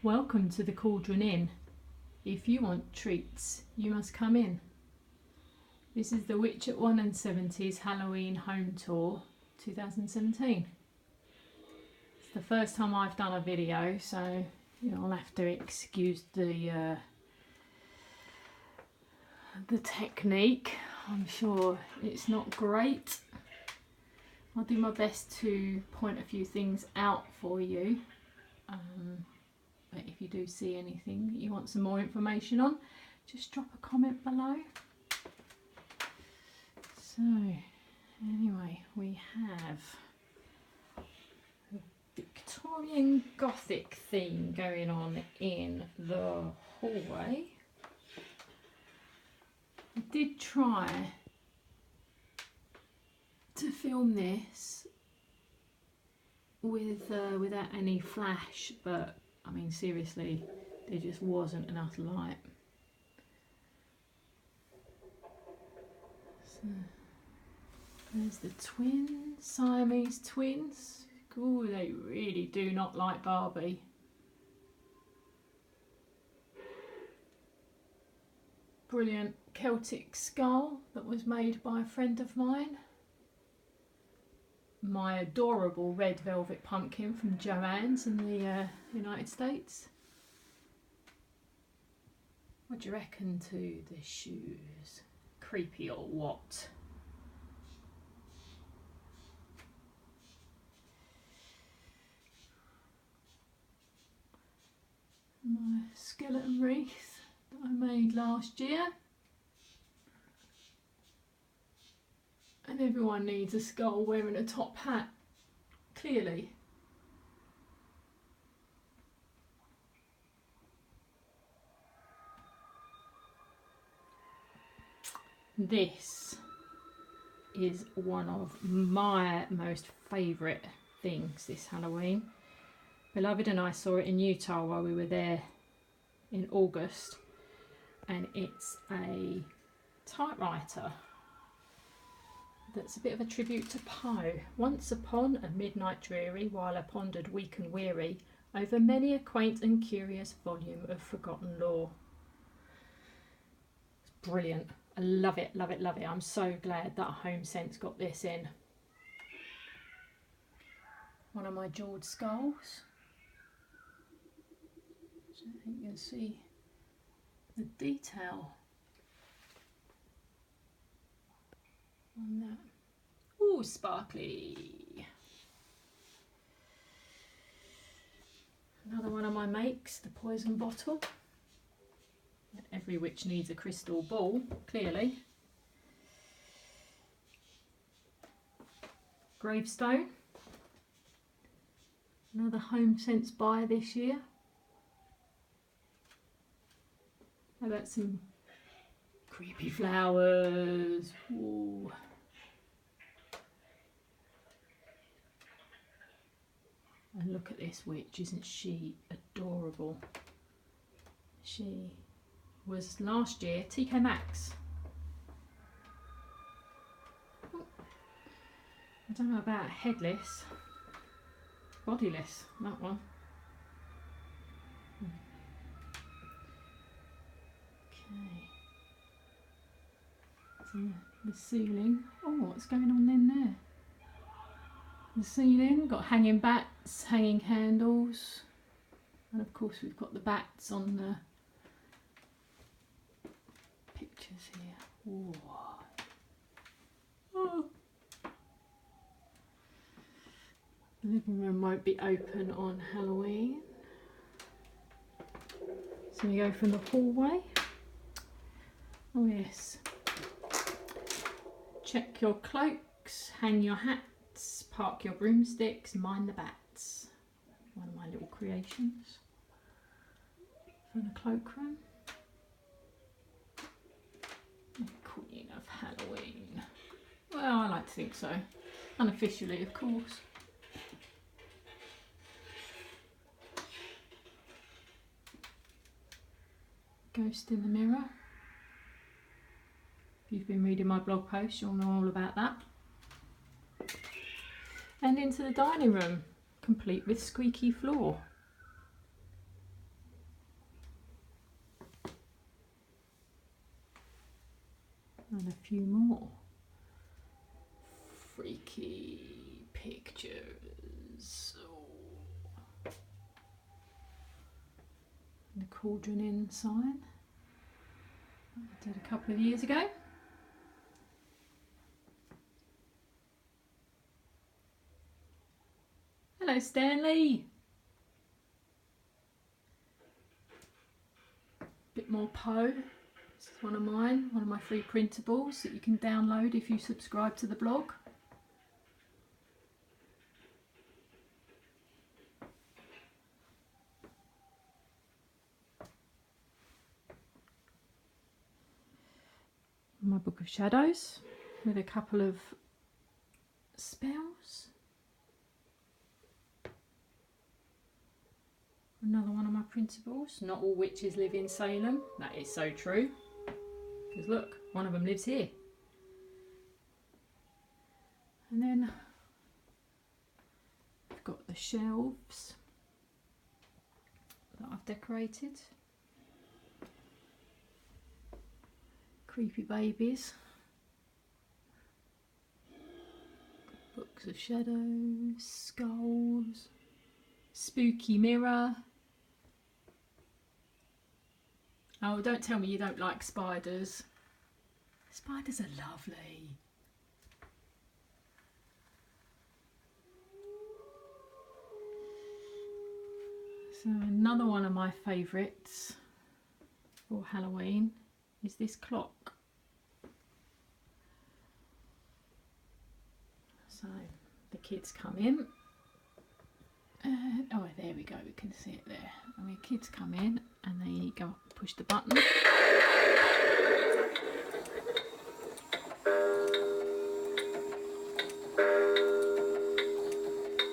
Welcome to the Cauldron Inn. If you want treats, you must come in. This is the Witch at OneandSeventy's Halloween Home Tour 2017. It's the first time I've done a video, so I'll have to excuse the technique. I'm sure it's not great. I'll do my best to point a few things out for you. But if you do see anything that you want some more information on, just drop a comment below. So, anyway, we have a Victorian Gothic theme going on in the hallway. I did try to film this without any flash, but I mean, seriously, there just wasn't enough light. So, there's the twins, Siamese twins. Ooh, they really do not like Barbie. Brilliant Celtic skull that was made by a friend of mine. My adorable red velvet pumpkin from Joann's in the United States. What do you reckon to the shoes? Creepy or what? My skeleton wreath that I made last year. And everyone needs a skull wearing a top hat, clearly. This is one of my most favourite things this Halloween. Beloved and I saw it in Utah while we were there in August, and it's a typewriter that's a bit of a tribute to Poe. Once upon a midnight dreary, while I pondered weak and weary over many a quaint and curious volume of forgotten lore. It's brilliant. I love it, love it, love it. I'm so glad that Home Sense got this in. One of my jewelled skulls. So I think you'll see the detail on that. Ooh, sparkly. Another one of my makes, the poison bottle. Every witch needs a crystal ball, clearly. Gravestone. Another Home Sense buy this year. How about some creepy flowers? Ooh. And look at this witch, isn't she adorable? She was last year TK Maxx. Oh, I don't know about headless, bodiless, that one. Okay. So the ceiling. Oh, what's going on in there? The ceiling, got hanging bats, hanging candles, and of course we've got the bats on the pictures here. Ooh. Oh. The living room won't be open on Halloween. So we go from the hallway. Oh yes. Check your cloaks, hang your hats, park your broomsticks, mind the bats. One of my little creations for the cloakroom. The Queen of Halloween. Well, I like to think so. Unofficially, of course. Ghost in the mirror. If you've been reading my blog post, you'll know all about that. And into the dining room, complete with squeaky floor. And a few more freaky pictures. Oh. The Cauldron Inn sign I did a couple of years ago. Hello Stanley. Bit more Poe. This is one of mine, one of my free printables that you can download if you subscribe to the blog. My Book of Shadows with a couple of spells. Another one of my printables. Not all witches live in Salem. That is so true. Because look, one of them lives here. And then I've got the shelves that I've decorated. Creepy babies. Books of Shadows, skulls, spooky mirror. Oh, don't tell me you don't like spiders. Spiders are lovely. So another one of my favourites for Halloween is this clock. So the kids come in. Oh, there we go, we can see it there. And the kids come in and they go up and push the button.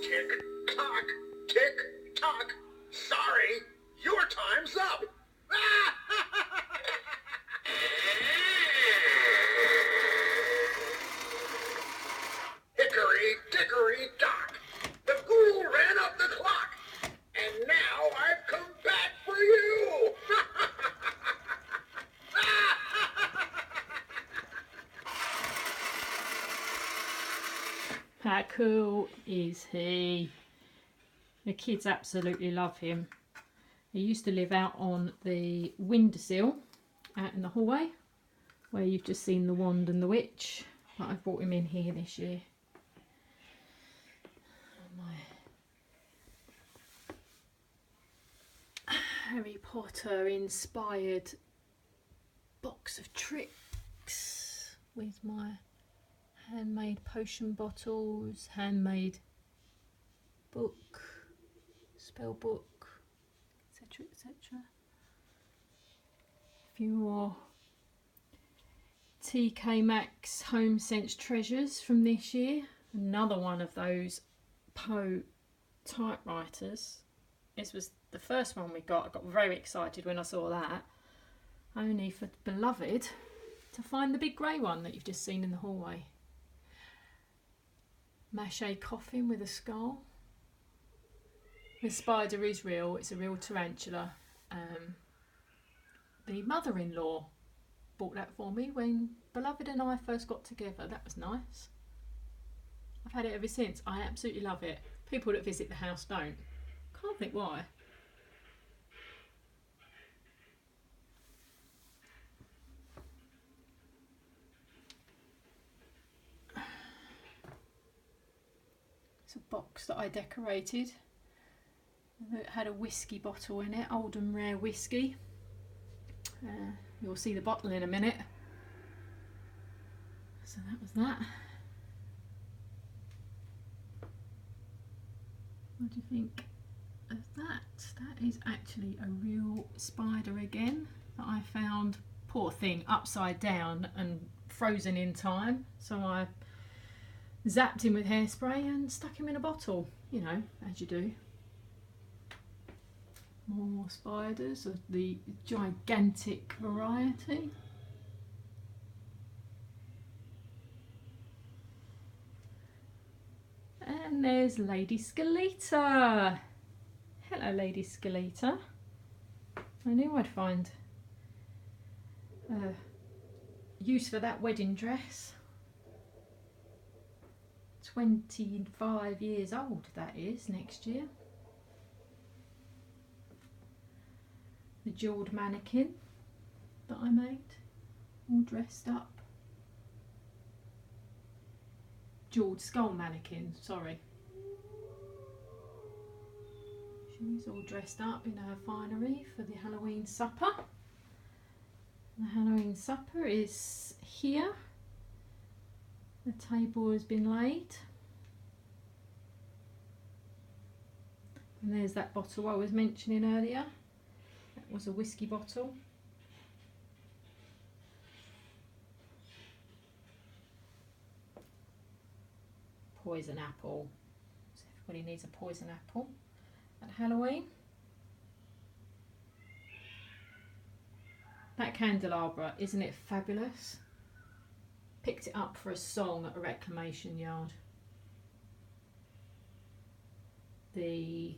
Tick tock, tick tock. Sorry, your time's up. Hickory dickory dock. The ghoul ran up the clock, and now I've come back for you. How cool is he? The kids absolutely love him. He used to live out on the windowsill out in the hallway where you've just seen the wand and the witch, but I've brought him in here this year. My Harry Potter inspired box of tricks with my handmade potion bottles, handmade book, spell book, etc, etc. A few more TK Maxx Home Sense treasures from this year. Another one of those Poe typewriters. This was the first one we got. I got very excited when I saw that. Only for Beloved to find the big grey one that you've just seen in the hallway. Mache coffin with a skull. The spider is real, it's a real tarantula. The mother-in-law bought that for me when Beloved and I first got together. That was nice. I've had it ever since. I absolutely love it. People that visit the house don't. Can't think why. It's a box that I decorated. It had a whiskey bottle in it, old and rare whiskey. You'll see the bottle in a minute. So that was that. What do you think of that? That is actually a real spider again that I found, poor thing, upside down and frozen in time. So I zapped him with hairspray and stuck him in a bottle, you know, as you do. More spiders of the gigantic variety. And there's Lady Skeleta. Hello, Lady Skeleta. I knew I'd find a use for that wedding dress. 25 years old that is next year. The jewelled mannequin that I made, all dressed up. Jewelled skull mannequin, sorry. She's all dressed up in her finery for the Halloween supper. The Halloween supper is here. The table has been laid. And there's that bottle I was mentioning earlier. That was a whiskey bottle. Poison apple. So everybody needs a poison apple at Halloween. That candelabra, isn't it fabulous? Picked it up for a song at a reclamation yard. The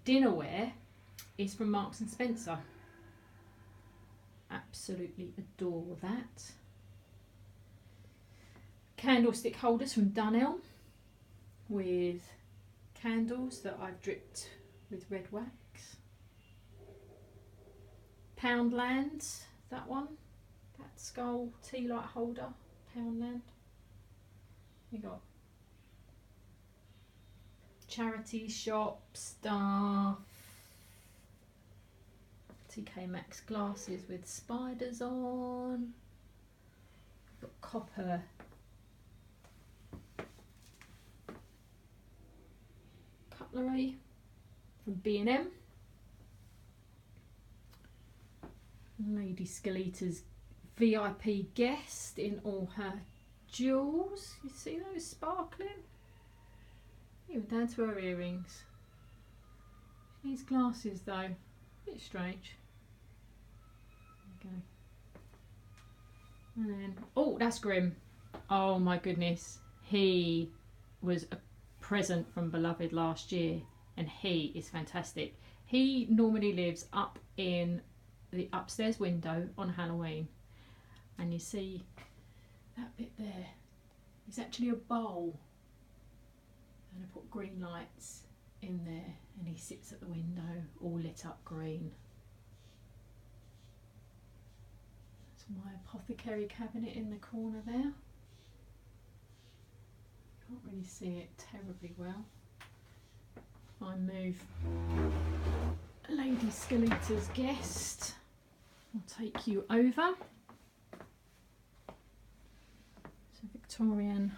dinnerware is from Marks and Spencer. Absolutely adore that. Candlestick holders from Dunelm with candles that I've dripped with red wax. Poundland, that one, that skull tea light holder, Poundland. You got charity shop stuff, TK Maxx glasses with spiders on. Got copper cutlery from B&M. Lady Skeleta's VIP guest in all her jewels. You see those sparkling? Even down to her earrings. She needs glasses though. A bit strange. Okay. And then, oh, that's Grim. Oh my goodness. He was a present from Beloved last year and he is fantastic. He normally lives up in the upstairs window on Halloween, and you see that bit there. It's actually a bowl, and I put green lights in there, and he sits at the window all lit up green. That's my apothecary cabinet in the corner there. Can't really see it terribly well. If I move Lady Skeleta's guest, I'll take you over. It's a Victorian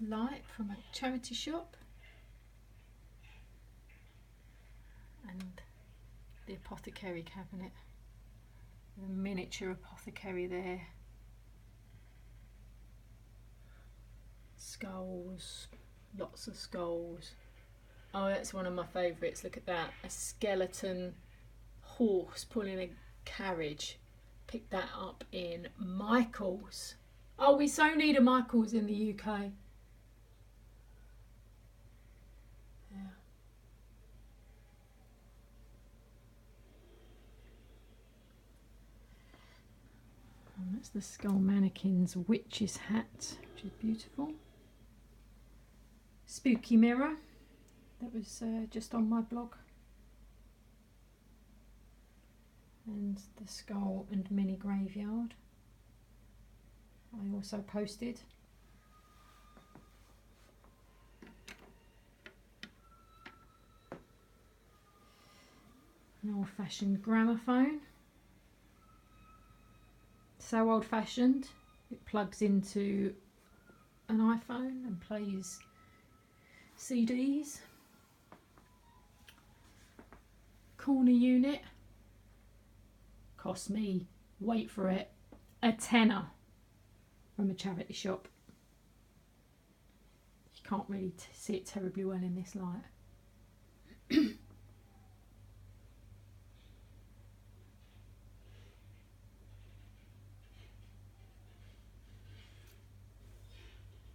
light from a charity shop. And the apothecary cabinet. The miniature apothecary there. Skulls, lots of skulls. Oh, that's one of my favourites. Look at that. A skeleton horse pulling a carriage. Picked that up in Michael's. Oh, we so need a Michael's in the UK. Yeah. And that's the Skull Mannequin's witch's hat, which is beautiful. Spooky mirror. That was just on my blog. And the skull and mini graveyard I also posted. An old-fashioned gramophone. So old-fashioned it plugs into an iPhone and plays CDs. Corner unit. Cost me, wait for it, a tenner from a charity shop. You can't really see it terribly well in this light.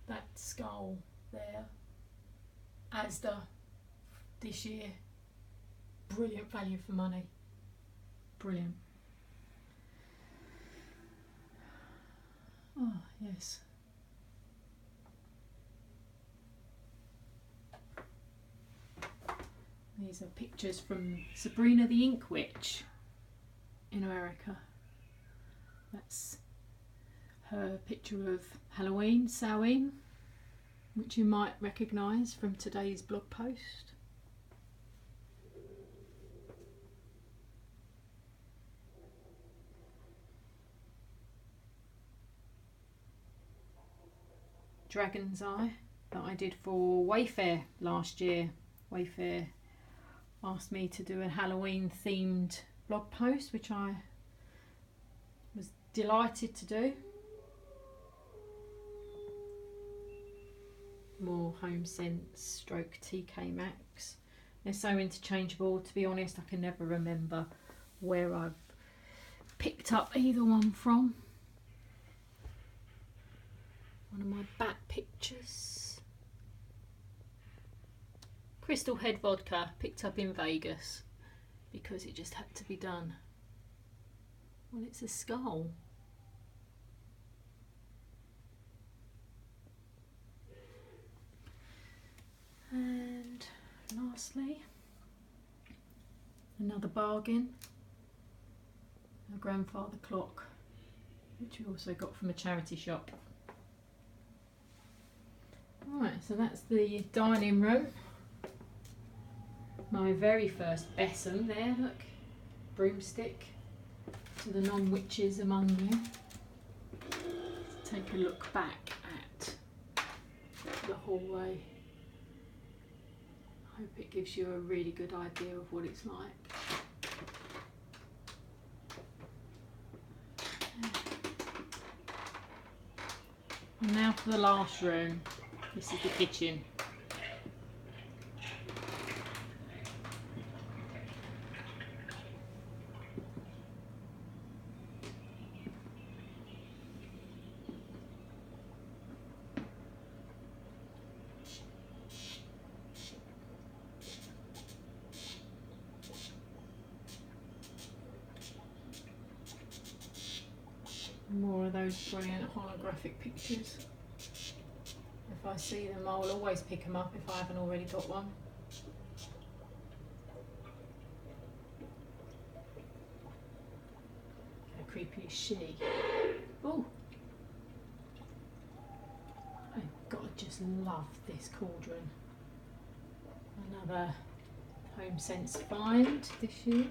That skull there, Asda this year, brilliant value for money, brilliant. Oh, yes. These are pictures from Sabrina the Ink Witch in America. That's her picture of Halloween, Samhain, which you might recognise from today's blog post. Dragon's Eye that I did for Wayfair last year. Wayfair asked me to do a Halloween themed blog post, which I was delighted to do. More Home Sense stroke TK Maxx. They're so interchangeable, to be honest I can never remember where I've picked up either one from. One of my bat pictures. Crystal Head vodka, picked up in Vegas because it just had to be done. Well, it's a skull. And lastly, another bargain, a grandfather clock, which we also got from a charity shop. Right, so that's the dining room. My very first besom there, look, broomstick to the non-witches among you. Let's take a look back at the hallway. I hope it gives you a really good idea of what it's like. And now for the last room. This is the kitchen. More of those brilliant holographic pictures. If I see them, I'll always pick them up if I haven't already got one. How creepy is she? Oh! I've got to just love this cauldron. Another Home Sense find this year.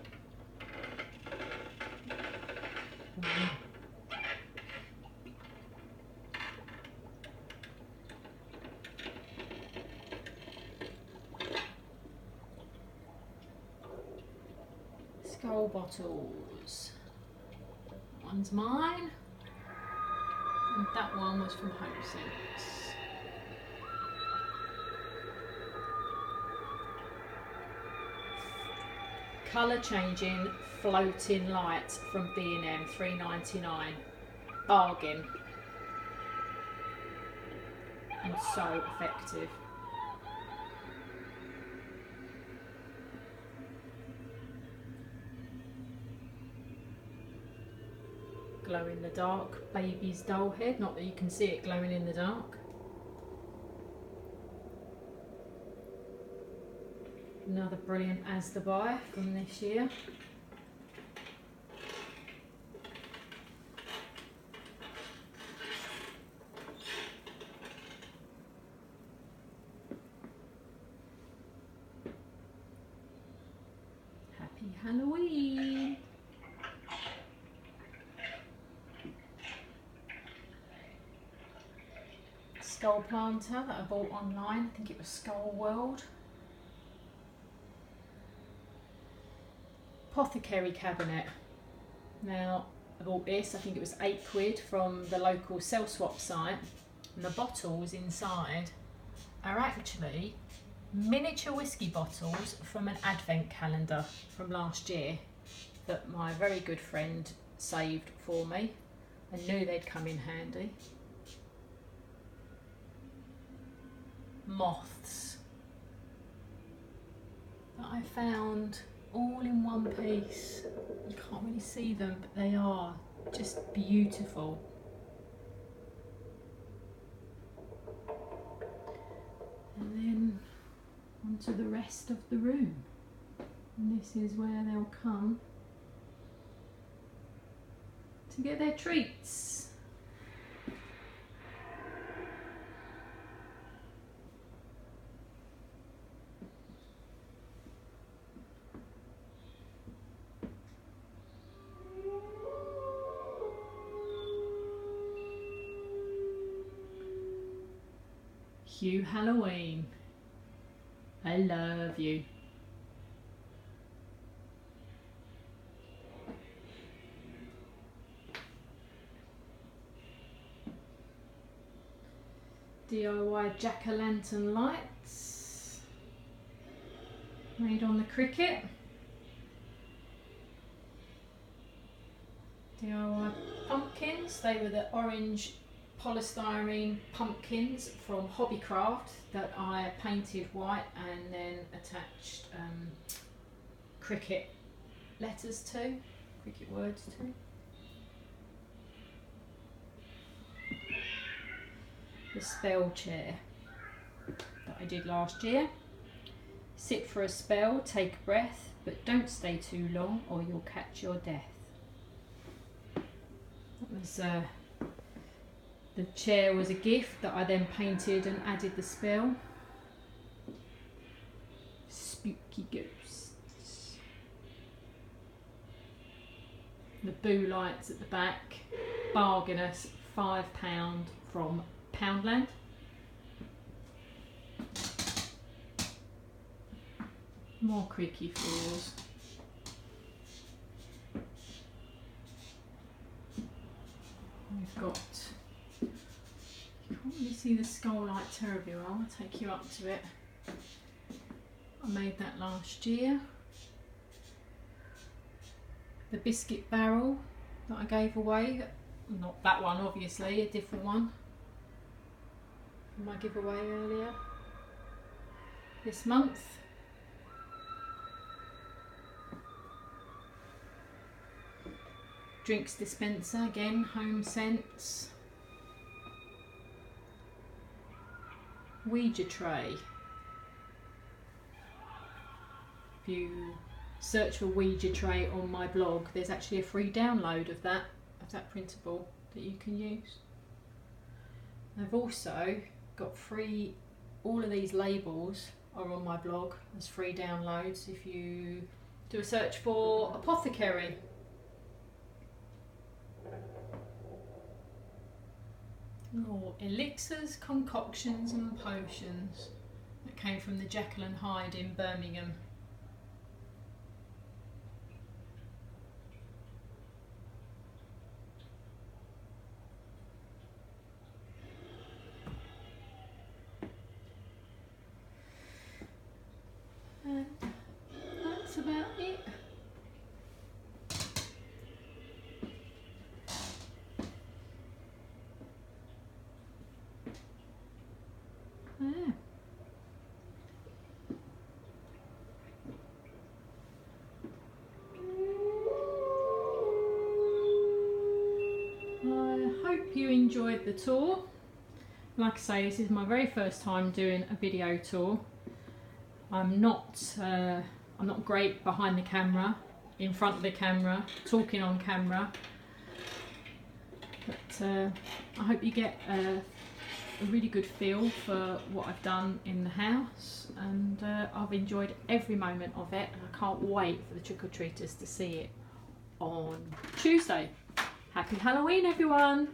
Skull bottles. One's mine, and that one was from Home Sense. Colour changing floating light from B&M, $3.99. Bargain. And so effective. Glow in the dark baby's doll head, not that you can see it glowing in the dark. Another brilliant Asda buy from this year. Happy Halloween! Skull planter that I bought online, I think it was Skull World. Apothecary cabinet. Now I bought this, I think it was £8 from the local sell swap site, and the bottles inside are actually miniature whiskey bottles from an advent calendar from last year that my very good friend saved for me. I knew they'd come in handy. Moths that I found all in one piece. You can't really see them, but they are just beautiful. onto the rest of the room. And this is where they'll come to get their treats. Hugh Halloween, I love you. DIY jack-o'-lantern lights made on the Cricut. DIY pumpkins, they were the orange polystyrene pumpkins from Hobbycraft that I painted white and then attached Cricut letters to, Cricut words to. The spell chair that I did last year. Sit for a spell, take a breath, but don't stay too long or you'll catch your death. That was the chair was a gift that I then painted and added the spell. Spooky ghosts. The boo lights at the back, bargainous, £5 from Poundland. More creaky floors. We've got, you can't really see the skull light terribly well, I'll take you up to it. I made that last year. The biscuit barrel that I gave away, not that one obviously, a different one from my giveaway earlier this month. Drinks dispenser, again, home scents. Ouija tray. If you search for Ouija tray on my blog, there's actually a free download of that printable that you can use. I've also got free, all of these labels are on my blog as free downloads if you do a search for apothecary. Oh, elixirs, concoctions and potions that came from the Jekyll and Hyde in Birmingham. And that's about it. Yeah. I hope you enjoyed the tour. Like I say, this is my very first time doing a video tour. I'm not great behind the camera, in front of the camera, talking on camera, but I hope you get a really good feel for what I've done in the house, and I've enjoyed every moment of it, and I can't wait for the trick-or-treaters to see it on Tuesday. Happy Halloween, everyone!